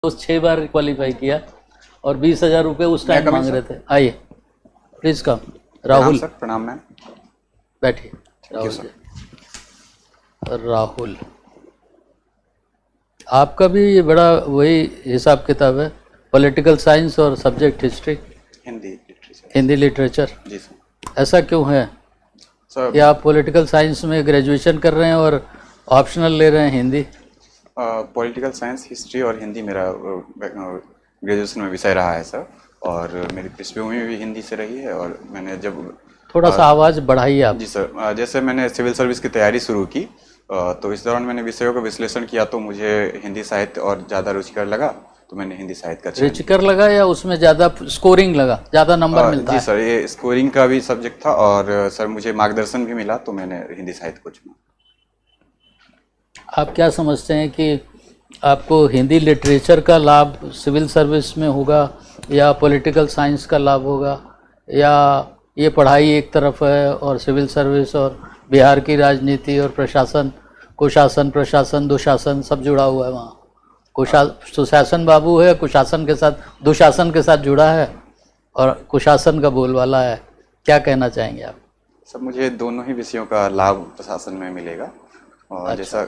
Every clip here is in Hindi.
तो 6 बार क्वालिफाई किया और 20,000 रुपये उस टाइम मांग रहे थे। आइए प्लीज़ कम। राहुल सर, प्रणाम मैम। बैठिए। राहुल राहुल जी। राहुल, आपका भी ये बड़ा वही हिसाब किताब है, पॉलिटिकल साइंस और सब्जेक्ट हिस्ट्री, हिंदी लिटरेचर। जी सर। ऐसा क्यों है सर कि आप पॉलिटिकल साइंस में ग्रेजुएशन कर रहे हैं और ऑप्शनल ले रहे हैं हिंदी? पॉलिटिकल साइंस, हिस्ट्री और हिंदी मेरा ग्रेजुएशन में विषय रहा है सर। और मेरी पृष्ठभूमि भी हिंदी से रही है। और मैंने जब थोड़ा सा आवाज़ बढ़ाइए आप। जी सर, जैसे मैंने सिविल सर्विस की तैयारी शुरू की, तो इस दौरान मैंने विषयों का विश्लेषण किया तो मुझे हिंदी साहित्य और ज़्यादा रुचिकर लगा, तो मैंने हिंदी साहित्य का चयन रुचिकर लगा या उसमें ज़्यादा स्कोरिंग लगा, ज़्यादा नंबर मिलता जी है? सर, ये स्कोरिंग का भी सब्जेक्ट था और सर मुझे मार्गदर्शन भी मिला, तो मैंने हिंदी साहित्य को चुना। आप क्या समझते हैं कि आपको हिंदी लिटरेचर का लाभ सिविल सर्विस में होगा या पॉलिटिकल साइंस का लाभ होगा, या ये पढ़ाई एक तरफ है और सिविल सर्विस और बिहार की राजनीति और प्रशासन, कुशासन, प्रशासन, दुशासन सब जुड़ा हुआ है वहाँ? सुशासन बाबू है, कुशासन के साथ, दुशासन के साथ जुड़ा है और कुशासन का बोलबाला है। क्या कहना चाहेंगे आप? सर, मुझे दोनों ही विषयों का लाभ प्रशासन में मिलेगा। और अच्छा। जैसा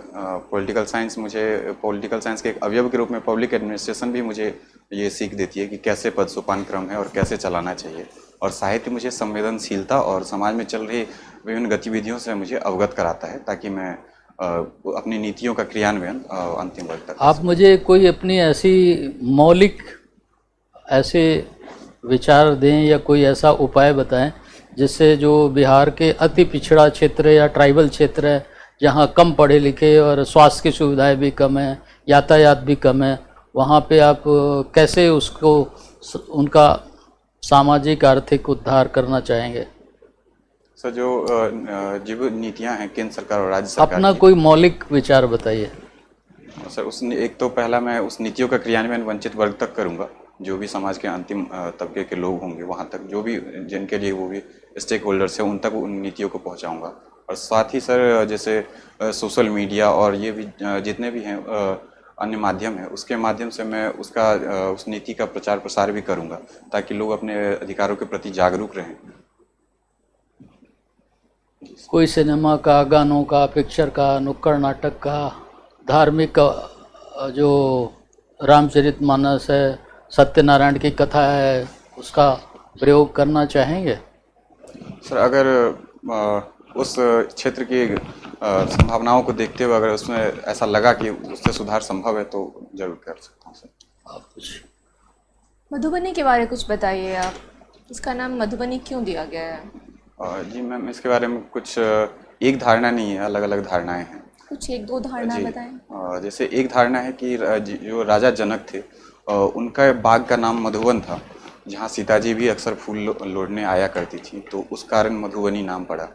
पॉलिटिकल साइंस, मुझे पॉलिटिकल साइंस के एक अवयव के रूप में पब्लिक एडमिनिस्ट्रेशन भी मुझे ये सीख देती है कि कैसे पद सोपान क्रम है और कैसे चलाना चाहिए। और साहित्य मुझे संवेदनशीलता और समाज में चल रही विभिन्न गतिविधियों से मुझे अवगत कराता है, ताकि मैं अपनी नीतियों का क्रियान्वयन अंतिम वर्ग तक। आप मुझे कोई अपनी ऐसी मौलिक ऐसे विचार दें या कोई ऐसा उपाय बताएं जिससे जो बिहार के अति पिछड़ा क्षेत्र या ट्राइबल क्षेत्र है, जहाँ कम पढ़े लिखे और स्वास्थ्य की सुविधाएं भी कम है, यातायात भी कम है, वहाँ पे आप कैसे उसको उनका सामाजिक आर्थिक उद्धार करना चाहेंगे? सर, जो नीतियाँ हैं केंद्र सरकार और राज्य सरकार अपना की, कोई मौलिक विचार बताइए। सर एक तो पहला, मैं उस नीतियों का क्रियान्वयन वंचित वर्ग तक करूंगा, जो भी समाज के अंतिम तबके के लोग होंगे वहां तक, जो भी जिनके लिए वो भी स्टेक होल्डर्स हैं, उन तक उन नीतियों को पहुंचाऊंगा। और साथ ही सर, जैसे सोशल मीडिया और ये भी जितने भी हैं अन्य माध्यम है, उसके माध्यम से मैं उस नीति का प्रचार प्रसार भी करूंगा, ताकि लोग अपने अधिकारों के प्रति जागरूक रहें। कोई सिनेमा का, गानों का, पिक्चर का, नुक्कड़ नाटक का, धार्मिक जो रामचरितमानस है, सत्यनारायण की कथा है, उसका प्रयोग करना चाहेंगे? सर, अगर उस क्षेत्र की संभावनाओं को देखते हुए अगर उसमें ऐसा लगा कि उससे सुधार संभव है, तो जरूर कर सकता हूँ सर। आप कुछ मधुबनी के बारे में कुछ बताइए आप। इसका नाम मधुबनी क्यों दिया गया है? जी मैम, इसके बारे में कुछ एक धारणा नहीं है, अलग अलग धारणाएं हैं। कुछ एक दो धारणा जी, बताएं। जैसे एक धारणा है कि जो राजा जनक थे, उनका बाग का नाम मधुवन था, जहाँ सीता जी भी अक्सर फूल लोढ़ने आया करती थी, तो उस कारण मधुबनी नाम पड़ा।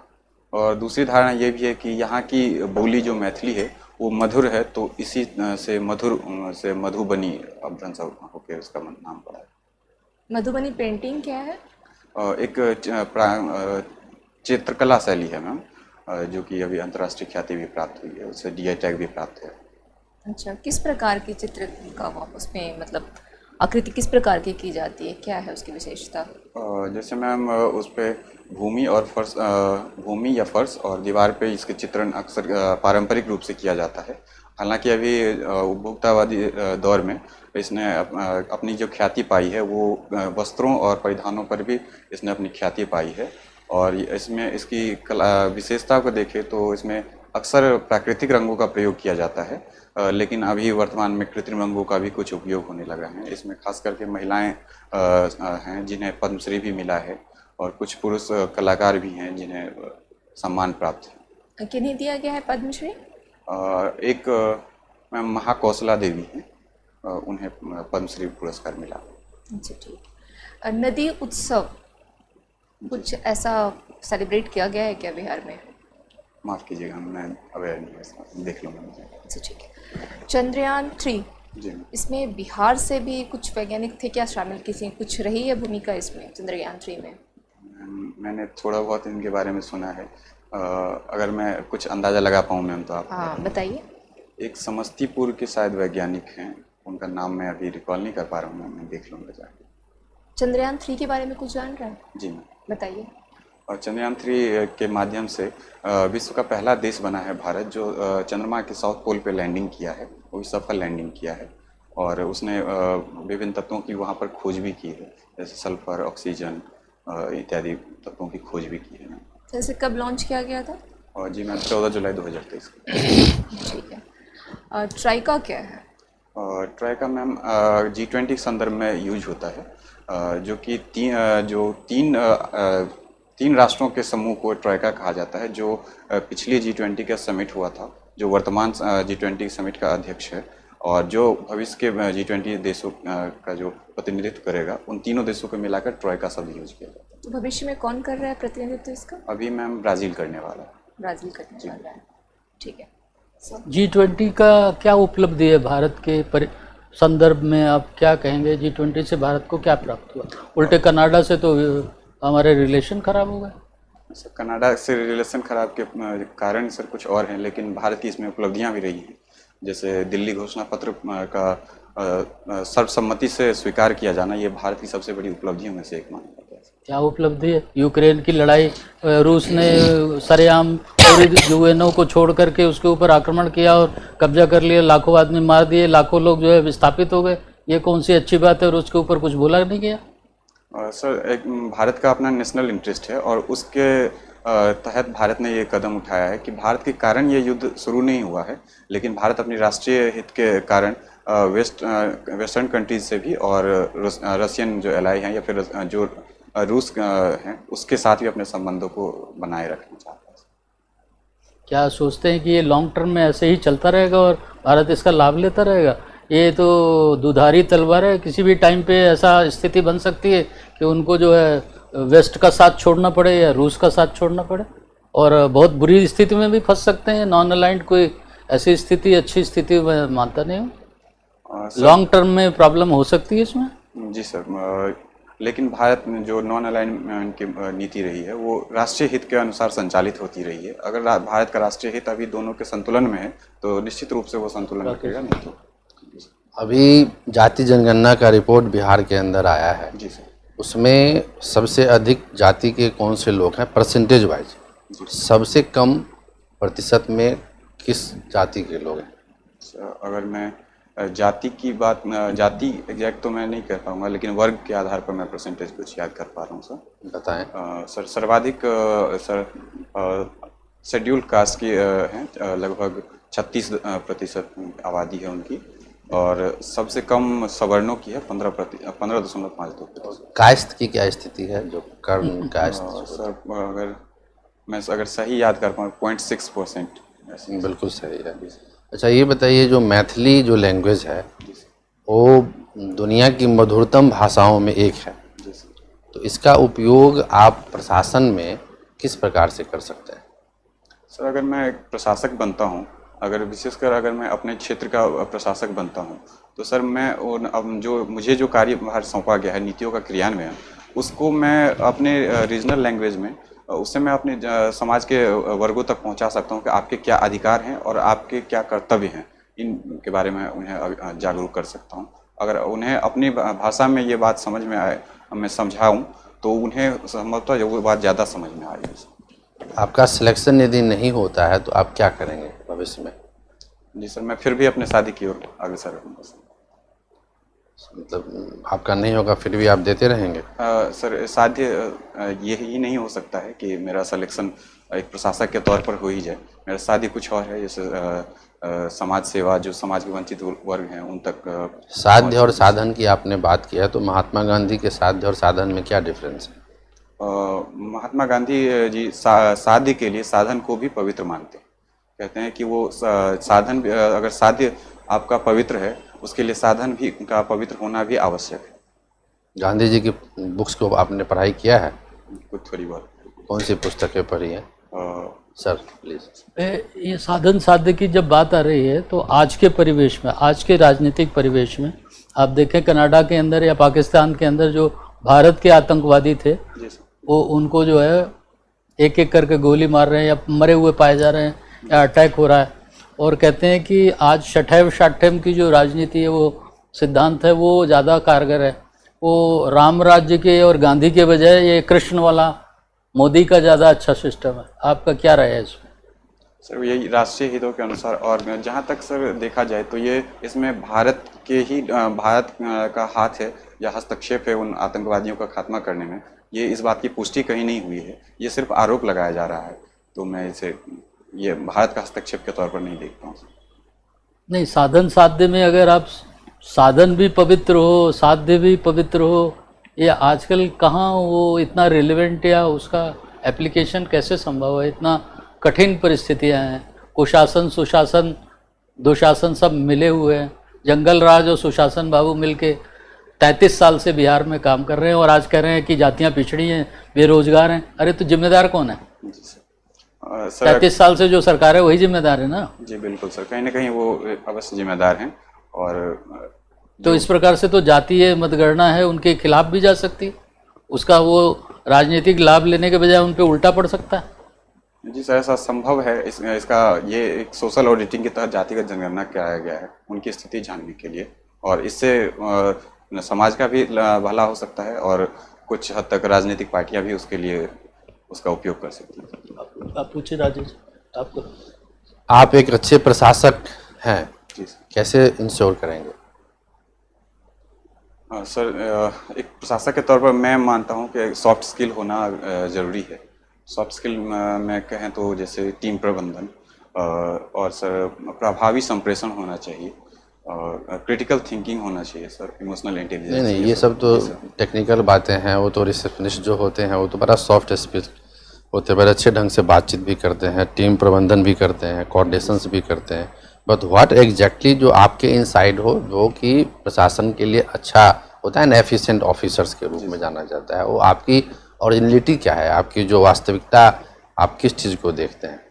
और दूसरी धारणा ये भी है कि यहाँ की बोली जो मैथिली है वो मधुर है, तो इसी से मधुर से मधुबनी अपभ्रंश होकर उसका नाम पड़ा है। मधुबनी पेंटिंग क्या है? एक चित्रकला शैली है मैम, जो कि अभी अंतर्राष्ट्रीय ख्याति भी प्राप्त हुई है, उससे DI टैग भी प्राप्त है। अच्छा, किस प्रकार की चित्र का उसमें मतलब आकृति किस प्रकार की जाती है, क्या है उसकी विशेषता? जैसे मैम, उस पर भूमि और फर्श, भूमि या फर्श और दीवार पे इसके चित्रण अक्सर पारंपरिक रूप से किया जाता है। हालांकि अभी उपभोक्तावादी दौर में इसने अपनी जो ख्याति पाई है, वो वस्त्रों और परिधानों पर भी इसने अपनी ख्याति पाई है। और इसमें इसकी कला विशेषता को देखें तो इसमें अक्सर प्राकृतिक रंगों का प्रयोग किया जाता है, लेकिन अभी वर्तमान में कृत्रिम रंगों का भी कुछ उपयोग होने लगा है। इसमें खास करके महिलाएं हैं जिन्हें पद्मश्री भी मिला है, और कुछ पुरुष कलाकार भी हैं जिन्हें सम्मान प्राप्त है। किन्हें दिया गया है पद्मश्री? एक मैम महाकौशला देवी हैं, उन्हें पद्मश्री पुरस्कार मिला। अच्छा, ठीक। नदी उत्सव कुछ ऐसा सेलिब्रेट किया गया है क्या बिहार में? माफ़ कीजिएगा, मैं अवेयर नहीं है, देख लूँगा मुझे। अच्छा, ठीक है। चंद्रयान 3, जी, इसमें बिहार से भी कुछ वैज्ञानिक थे क्या शामिल? किसी कुछ रही है भूमिका इसमें चंद्रयान 3 में? मैंने थोड़ा बहुत इनके बारे में सुना है। अगर मैं कुछ अंदाज़ा लगा पाऊँ मैम, तो आप? हाँ, बताइए। एक समस्तीपुर के शायद वैज्ञानिक हैं, उनका नाम मैं अभी रिकॉल नहीं कर पा रहा हूँ, मैं देख लूँगा जाके। चंद्रयान 3 के बारे में कुछ जान रहा है? जी मैम। बताइए। और चंद्रयान 3 के माध्यम से विश्व का पहला देश बना है भारत, जो चंद्रमा के साउथ पोल पे लैंडिंग किया है, वो भी सफल लैंडिंग किया है। और उसने विभिन्न तत्वों की वहाँ पर खोज भी की है, जैसे सल्फर, ऑक्सीजन इत्यादि तत्वों की खोज भी की है। जैसे कब लॉन्च किया गया था? और जी मैम 14 जुलाई 2023 को। ठीक है। ट्राइका क्या है? ट्राइका मैम G20 संदर्भ में यूज होता है, जो कि तीन राष्ट्रों के समूह को ट्राइका कहा जाता है, जो पिछली G20 का समिट हुआ था, जो वर्तमान G20 समिट का अध्यक्ष है, और जो भविष्य के G20 देशों का जो प्रतिनिधित्व करेगा, उन तीनों देशों को मिलाकर ट्राइका शब्द यूज किया जाता है। तो भविष्य में कौन कर रहा है प्रतिनिधित्व इसका? अभी मैम ब्राज़ील करने वाला है। ब्राज़ील करने वाला है, ठीक है। G20 का क्या उपलब्धि है भारत के संदर्भ में, आप क्या कहेंगे? G20 से भारत को क्या प्राप्त हुआ? उल्टे कनाडा से तो हमारे रिलेशन खराब हो गए। सर कनाडा से रिलेशन खराब के कारण सर कुछ और हैं, लेकिन भारत की इसमें उपलब्धियां भी रही हैं, जैसे दिल्ली घोषणा पत्र का सर्वसम्मति से स्वीकार किया जाना, ये भारत की सबसे बड़ी उपलब्धियों में से एक माना जाता है। क्या उपलब्धि है? यूक्रेन की लड़ाई, रूस ने सरेआम पूरी यूएनओ को छोड़ करके उसके ऊपर आक्रमण किया और कब्जा कर लिया, लाखों आदमी मार दिए, लाखों लोग जो है विस्थापित हो गए। ये कौन सी अच्छी बात है? और उसके ऊपर कुछ बोला नहीं गया? सर एक भारत का अपना नेशनल इंटरेस्ट है, और उसके तहत भारत ने ये कदम उठाया है कि भारत के कारण ये युद्ध शुरू नहीं हुआ है, लेकिन भारत अपनी राष्ट्रीय हित के कारण वेस्टर्न कंट्रीज से भी और रशियन जो एलाई हैं या फिर जो रूस हैं उसके साथ भी अपने संबंधों को बनाए रखना चाहता है। क्या सोचते हैं कि ये लॉन्ग टर्म में ऐसे ही चलता रहेगा और भारत इसका लाभ लेता रहेगा? ये तो दुधारी तलवार है, किसी भी टाइम पे ऐसा स्थिति बन सकती है कि उनको जो है वेस्ट का साथ छोड़ना पड़े या रूस का साथ छोड़ना पड़े, और बहुत बुरी स्थिति में भी फंस सकते हैं। नॉन अलाइंड कोई ऐसी स्थिति, अच्छी स्थिति मैं मानता नहीं हूँ। लॉन्ग टर्म में प्रॉब्लम हो सकती है इसमें। जी सर, लेकिन भारत में जो नॉन अलाइनमेंट की नीति रही है वो राष्ट्रीय हित के अनुसार संचालित होती रही है। अगर भारत का राष्ट्रीय हित अभी दोनों के संतुलन में है तो निश्चित रूप से वो संतुलन रखेगा, नहीं तो। अभी जाति जनगणना का रिपोर्ट बिहार के अंदर आया है। जी सर। उसमें सबसे अधिक जाति के कौन से लोग हैं परसेंटेज वाइज, सबसे कम प्रतिशत में किस जाति के लोग हैं? अगर मैं जाति की बात, जाति एग्जैक्ट तो मैं नहीं कह पाऊंगा, लेकिन वर्ग के आधार पर मैं परसेंटेज कुछ याद कर पा रहा हूँ सर। बताएं। सर सर्वाधिक शेड्यूल्ड कास्ट की हैं, लगभग 36% आबादी है उनकी, और सबसे कम सवर्णों की है 15.52%। कास्ट की क्या स्थिति है, जो कर्ण कास्ट? सर अगर सही याद कर पाऊँ 0.6%। बिल्कुल सही है। अच्छा ये बताइए, जो मैथिली जो लैंग्वेज है वो दुनिया की मधुरतम भाषाओं में एक है, तो इसका उपयोग आप प्रशासन में किस प्रकार से कर सकते हैं? सर अगर मैं एक प्रशासक बनता हूँ, अगर विशेषकर अगर मैं अपने क्षेत्र का प्रशासक बनता हूँ, तो सर मैं अब जो मुझे जो कार्यभार सौंपा गया है नीतियों का क्रियान्वयन, उसको मैं अपने रीजनल लैंग्वेज में उससे मैं अपने समाज के वर्गों तक पहुंचा सकता हूं कि आपके क्या अधिकार हैं और आपके क्या कर्तव्य हैं, इनके बारे में उन्हें जागरूक कर सकता हूं। अगर उन्हें अपनी भाषा में ये बात समझ में आए, मैं समझाऊं, तो उन्हें संभवतः वो बात ज़्यादा समझ में आएगी। आपका सिलेक्शन यदि नहीं होता है तो आप क्या करेंगे भविष्य में? जी सर, मैं फिर भी अपने शादी की ओर अग्रसर रहूँगा। मतलब आपका नहीं होगा फिर भी आप देते रहेंगे? सर साध्य यही नहीं हो सकता है कि मेरा सिलेक्शन एक प्रशासक के तौर पर हो ही जाए। मेरा साध्य कुछ और है, जैसे समाज सेवा, जो समाज के वंचित वर्ग हैं उन तक। साध्य और साधन की आपने बात किया है, तो महात्मा गांधी के साध्य और साधन में क्या डिफरेंस है? महात्मा गांधी जी साध्य के लिए साधन को भी पवित्र मानते हैं। कहते हैं कि वो साधन, अगर साध्य आपका पवित्र है, उसके लिए साधन भी का पवित्र होना भी आवश्यक है। गांधी जी की बुक्स को आपने पढ़ाई किया है? कुछ थोड़ी बहुत। कौन सी पुस्तकें पढ़ी हैं सर प्लीज़? ये साधन साध्य की जब बात आ रही है तो आज के परिवेश में, आज के राजनीतिक परिवेश में आप देखें कनाडा के अंदर या पाकिस्तान के अंदर जो भारत के आतंकवादी थे, वो उनको जो है एक एक करके गोली मार रहे हैं या मरे हुए पाए जा रहे हैं या अटैक हो रहा है, और कहते हैं कि आज शठैव शाठ्यम की जो राजनीति है वो सिद्धांत है वो ज़्यादा कारगर है। वो राम राज्य के और गांधी के बजाय ये कृष्ण वाला मोदी का ज़्यादा अच्छा सिस्टम है। आपका क्या राय है इसमें? सर यही राष्ट्रीय हितों के अनुसार, और जहाँ तक सर देखा जाए तो ये इसमें भारत के ही भारत का हाथ है या हस्तक्षेप है उन आतंकवादियों का खात्मा करने में, ये इस बात की पुष्टि कहीं नहीं हुई है। ये सिर्फ आरोप लगाया जा रहा है, तो मैं इसे ये भारत का हस्तक्षेप के तौर पर नहीं देखता हूँ। नहीं, साधन साध्य में अगर आप साधन भी पवित्र हो, साध्य भी पवित्र हो, ये आजकल कहाँ वो इतना रिलेवेंट या उसका एप्लीकेशन कैसे संभव है? इतना कठिन परिस्थितियाँ हैं, कुशासन सुशासन दुशासन सब मिले हुए हैं। जंगल राज और सुशासन बाबू मिलके 33 साल से बिहार में काम कर रहे हैं और आज कह रहे हैं कि जातियाँ पिछड़ी हैं, बेरोजगार हैं। अरे तो जिम्मेदार कौन है? जी सर। 33 साल से जो सरकार है वही जिम्मेदार है ना। जी बिल्कुल सर, कहीं ना कहीं वो अवश्य जिम्मेदार हैं। और तो इस प्रकार से तो जातीय मतगणना है उनके खिलाफ भी जा सकती, उसका वो राजनीतिक लाभ लेने के बजाय उन पे उल्टा पड़ सकता है। जी सर, ऐसा संभव है। इसका ये एक सोशल ऑडिटिंग के तहत जातिगत जनगणना कराया गया है उनकी स्थिति जानने के लिए, और इससे समाज का भी भला हो सकता है और कुछ हद तक राजनीतिक पार्टियां भी उसके लिए उसका उपयोग कर सकती हैं। आप पूछिए राजेश, आपको। आप एक अच्छे प्रशासक हैं, जी सर। कैसे इंश्योर करेंगे? सर एक प्रशासक के तौर पर मैं मानता हूं कि सॉफ्ट स्किल होना ज़रूरी है। सॉफ्ट स्किल में कहें तो जैसे टीम प्रबंधन, और सर प्रभावी संप्रेषण होना चाहिए, और क्रिटिकल थिंकिंग होना चाहिए सर, इमोशनल इंटेलिजेंस। नहीं, ये सब तो टेक्निकल बातें हैं। वो तो रिसेप्शनिस्ट जो होते हैं वो तो बड़ा सॉफ्ट स्किल होते हैं, बड़े अच्छे ढंग से बातचीत भी करते हैं, टीम प्रबंधन भी करते हैं, कोऑर्डिनेशंस भी करते हैं। बट व्हाट एग्जैक्टली जो आपके इनसाइड हो, जो कि प्रशासन के लिए अच्छा होता है ना, एफिशिएंट ऑफिसर्स के रूप में जाना जाता है, वो आपकी ओरिजिनलिटी क्या है? आपकी जो वास्तविकता, आप किस चीज़ को देखते हैं?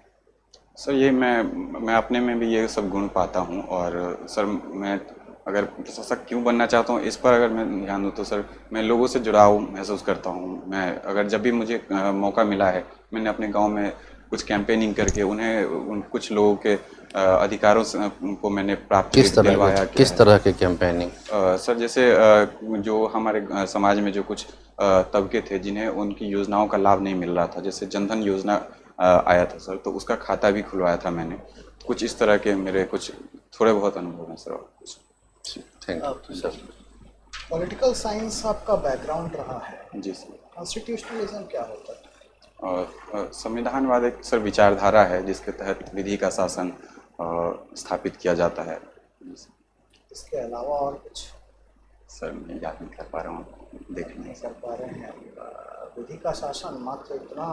सर ये मैं अपने में भी ये सब गुण पाता हूँ। और सर मैं अगर प्रशासक क्यों बनना चाहता हूँ इस पर अगर मैं ध्यान दूँ तो सर मैं लोगों से जुड़ाव महसूस करता हूँ। मैं अगर जब भी मुझे मौका मिला है, मैंने अपने गांव में कुछ कैंपेनिंग करके उन कुछ लोगों के अधिकारों को मैंने प्राप्त दिलवाया। किस तरह के कैंपेनिंग? सर जैसे जो हमारे समाज में जो कुछ तबके थे जिन्हें उनकी योजनाओं का लाभ नहीं मिल रहा था, जैसे जनधन योजना आया था सर, तो उसका खाता भी खुलवाया था मैंने। कुछ इस तरह के मेरे कुछ थोड़े बहुत अनुभव हैं sir. Thank you sir. Political science आपका बैकग्राउंड रहा है। जी सर। कॉन्स्टिट्यूशनलिज्म क्या होता है? और संविधानवाद एक सर विचारधारा है जिसके तहत विधि का शासन स्थापित किया जाता है। इसके अलावा और कुछ सर मैं याद नहीं कर पा रहा हूँ, देख नहीं नहीं कर पा रहे हैं? विधि का शासन मात्र इतना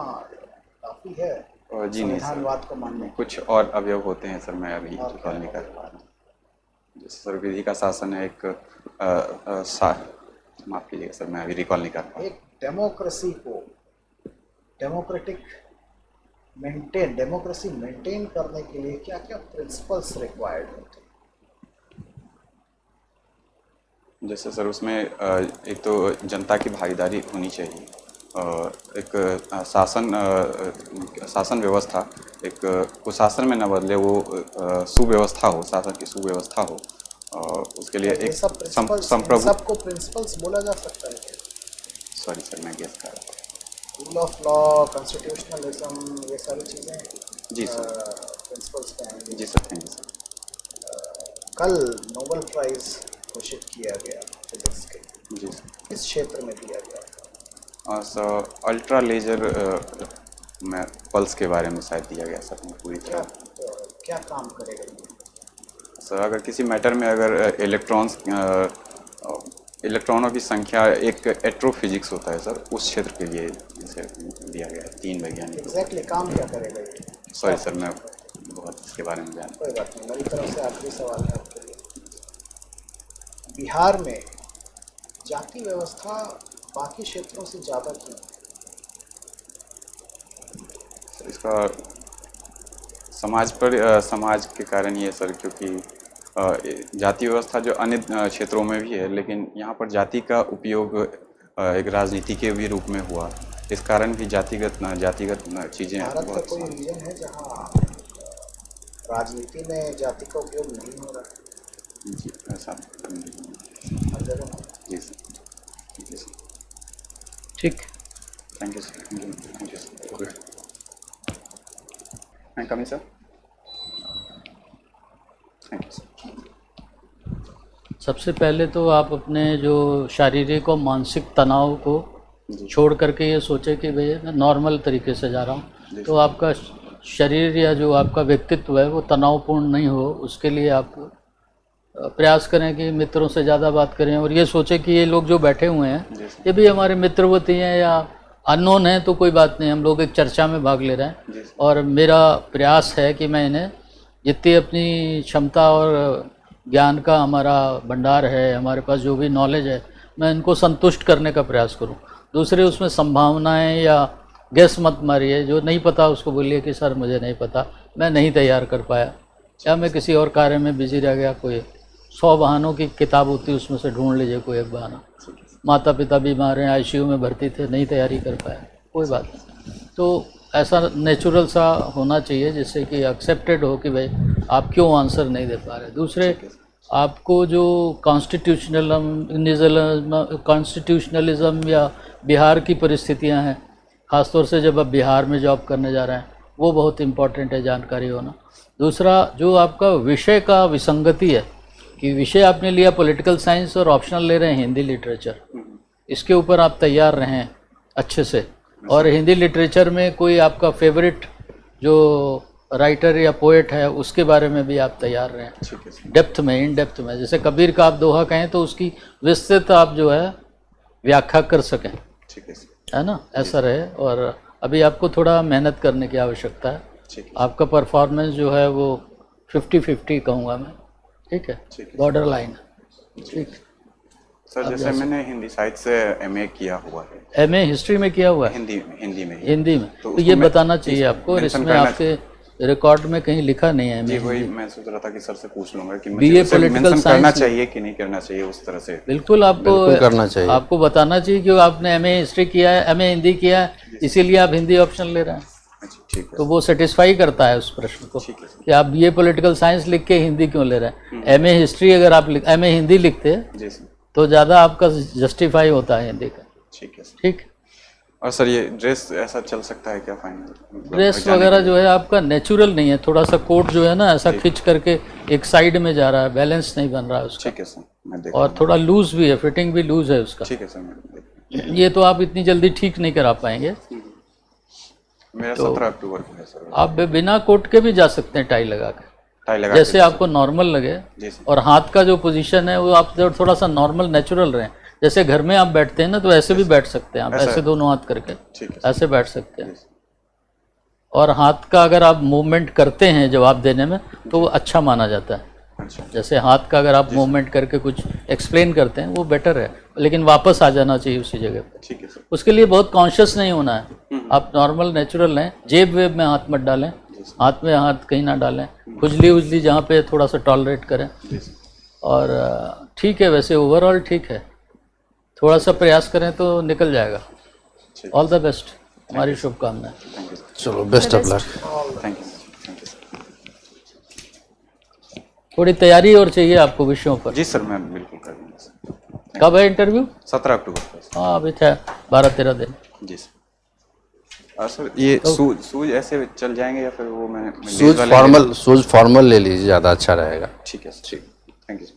काफी है जी नहीं सर, संविधानवाद को मानने? कुछ और अवयव होते हैं सर, मैं अभी रिकॉल नहीं कर पा रहा हूँ। जैसे सर विधि का शासन है एक माफ कीजिएगा सर, मैं अभी रिकॉल नहीं कर पा रहा। एक डेमोक्रेसी को डेमोक्रेसी मेंटेन करने के लिए क्या क्या प्रिंसिपल्स रिक्वायर्ड होते हैं? जैसे सर उसमें एक तो जनता की भागीदारी होनी चाहिए, एक शासन व्यवस्था, एक कुशासन में न बदले वो सुव्यवस्था हो, शासन की सुव्यवस्था हो, उसके लिए एक सबको प्रिंसिपल्स बोला जा सकता है क्या? सॉरी सर मैं गेस कर रहा था। रूल ऑफ लॉ, कॉन्स्टिट्यूशनलिज्म, ये सारी चीज़ें जी सर, प्रिंसिपल्स कहेंगे। जी सर, थैंक यू सर। कल नोबेल प्राइज घोषित किया गया फिजिक्स के, जी सर। किस क्षेत्र में दिया गया? सर अल्ट्रा लेजर में पल्स के बारे में शायद दिया गया सर, पूरी तरह। क्या काम करेगा सर अगर किसी मैटर में अगर इलेक्ट्रॉनों की संख्या, एक एस्ट्रोफिजिक्स होता है सर, उस क्षेत्र के लिए इसे दिया गया है। 3 वैज्ञानिक। एग्जैक्टली काम क्या करेगा ये? सॉरी सर मैं बहुत इसके बारे में जानता। कोई बात नहीं, मेरी तरफ से आखिरी सवाल है आपके लिए। बिहार में जाति व्यवस्था बाकी क्षेत्रों से ज़्यादा क्यों? सर इसका समाज के कारण ही है सर, क्योंकि जाति व्यवस्था जो अन्य क्षेत्रों में भी है, लेकिन यहाँ पर जाति का उपयोग एक राजनीति के भी रूप में हुआ, इस कारण भी जातिगत चीज़ें। भारत का कोई रीजन है जहाँ राजनीति में जाति का उपयोग नहीं हो रहा है? जी ऐसा हर जगह जी सर जी सर ठीक। Thank you sir thank you sir मैं coming sir thank you sir सबसे पहले तो आप अपने जो शारीरिक और मानसिक तनाव को जी छोड़ करके ये सोचे कि भाई मैं नॉर्मल तरीके से जा रहा हूँ, तो आपका शरीर या जो आपका व्यक्तित्व है वो तनावपूर्ण नहीं हो, उसके लिए आप प्रयास करें कि मित्रों से ज़्यादा बात करें और ये सोचें कि ये लोग जो बैठे हुए हैं ये भी हमारे मित्रवती हैं या अननोन हैं तो कोई बात नहीं, हम लोग एक चर्चा में भाग ले रहे हैं और मेरा प्रयास है कि मैं इन्हें जितनी अपनी क्षमता और ज्ञान का हमारा भंडार है, हमारे पास जो भी नॉलेज है, मैं इनको संतुष्ट करने का प्रयास करूं। दूसरे उसमें संभावनाएं या गेस मत मारिए, जो नहीं पता उसको बोलिए कि सर मुझे नहीं पता, मैं नहीं तैयार कर पाया या मैं किसी और कार्य में बिजी रह गया। कोई 100 बहानों की किताब होती उसमें से ढूंढ लीजिए कोई एक बहाना। माता पिता बीमार हैं, आईसीयू में भर्ती थे, नहीं तैयारी कर पाया, कोई बात नहीं। तो ऐसा नेचुरल सा होना चाहिए जिससे कि एक्सेप्टेड हो कि भाई आप क्यों आंसर नहीं दे पा रहे। दूसरे आपको जो कॉन्स्टिट्यूशनलिज्म या बिहार की परिस्थितियां हैं, ख़ासतौर से जब आप बिहार में जॉब करने जा रहे हैं, वो बहुत इम्पॉर्टेंट है जानकारी होना। दूसरा जो आपका विषय का विसंगति है कि विषय आपने लिया पॉलिटिकल साइंस और ऑप्शनल ले रहे हैं हिंदी लिटरेचर, इसके ऊपर आप तैयार रहें अच्छे से। और हिंदी लिटरेचर में कोई आपका फेवरेट जो राइटर या पोएट है उसके बारे में भी आप तैयार रहें डेप्थ में, इन डेप्थ में। जैसे कबीर का आप दोहा कहें तो उसकी विस्तृत आप जो है व्याख्या कर सकें, है ना, ऐसा रहे। और अभी आपको थोड़ा मेहनत करने की आवश्यकता है। आपका परफॉर्मेंस जो है वो 50-50 कहूँगा मैं, ठीक है, बॉर्डर लाइन, ठीक। सर जैसे मैंने हिंदी साहित्य से एमए किया हुआ है। एमए हिस्ट्री में किया हुआ है? हिंदी में हिंदी में तो ये बताना चाहिए आपको, और इसमें आपके रिकॉर्ड में कहीं लिखा नहीं है। जी वही मैं सोच रहा था कि सर से पूछ लूंगा कि बीए पॉलिटिकल साइंस करना चाहिए कि नहीं करना चाहिए उस तरह से। बिल्कुल आपको करना चाहिए, आपको बताना चाहिए कि आपने एमए हिस्ट्री किया है, एमए हिंदी किया है, इसीलिए आप हिंदी ऑप्शन ले रहे हैं। ठीक है, तो वो सेटिस्फाई करता है उस प्रश्न को कि आप बीए पॉलिटिकल साइंस लिख के हिंदी क्यों ले रहे हैं। एमए हिस्ट्री अगर आप एमए हिंदी लिखते तो ज़्यादा आपका जस्टिफाई होता है हिंदी का। ठीक है, ठीक। और सर ये ड्रेस ऐसा चल सकता है क्या फाइनल? ड्रेस वगैरह जो है आपका नेचुरल नहीं है, थोड़ा सा कोट जो है ना ऐसा खिंच करके एक साइड में जा रहा है, बैलेंस नहीं बन रहा है उसका। ठीक है सर, मैं देख और थोड़ा लूज भी है, फिटिंग भी लूज है उसका। ठीक है सर, मैं ये तो आप इतनी जल्दी ठीक नहीं करा पाएंगे। मेरा 17 अक्टूबर को है सर। आप बिना कोट के भी जा सकते हैं टाई लगा के, जैसे आपको नॉर्मल लगे। और हाथ का जो पोजीशन है वो आप थोड़ा सा नॉर्मल नेचुरल रहें, जैसे घर में आप बैठते हैं ना तो ऐसे भी बैठ सकते हैं आप, ऐसे दोनों हाथ करके ऐसे बैठ सकते हैं। और हाथ का अगर आप मूवमेंट करते हैं जवाब देने में तो वो अच्छा माना जाता है। जैसे हाथ का अगर आप मूवमेंट करके कुछ एक्सप्लेन करते हैं वो बेटर है, लेकिन वापस आ जाना चाहिए उसी जगह पर। उसके लिए बहुत कॉन्शियस नहीं होना है, आप नॉर्मल नेचुरल रहें। जेब वेब में हाथ मत डालें, हाथ में हाथ कहीं ना डालें, खुजली उजली जहाँ पे थोड़ा सा टॉलरेट करें। और ठीक है, वैसे ओवरऑल ठीक है, थोड़ा सा प्रयास करें तो निकल जाएगा। ऑल द बेस्ट, हमारी शुभकामनाएं। चलो best of luck. Thank you. थोड़ी तैयारी और चाहिए आपको विषयों पर। जी सर, मैं बिल्कुल कर दूंगा सर। कब है इंटरव्यू? 17 अक्टूबर को। हाँ अभी था 12-13 दिन। जी सर। सर ये सूज ऐसे चल जाएंगे या फिर वो मैं सूज फॉर्मल ले लीजिए, ज़्यादा अच्छा रहेगा। ठीक है सर, ठीक, थैंक यू।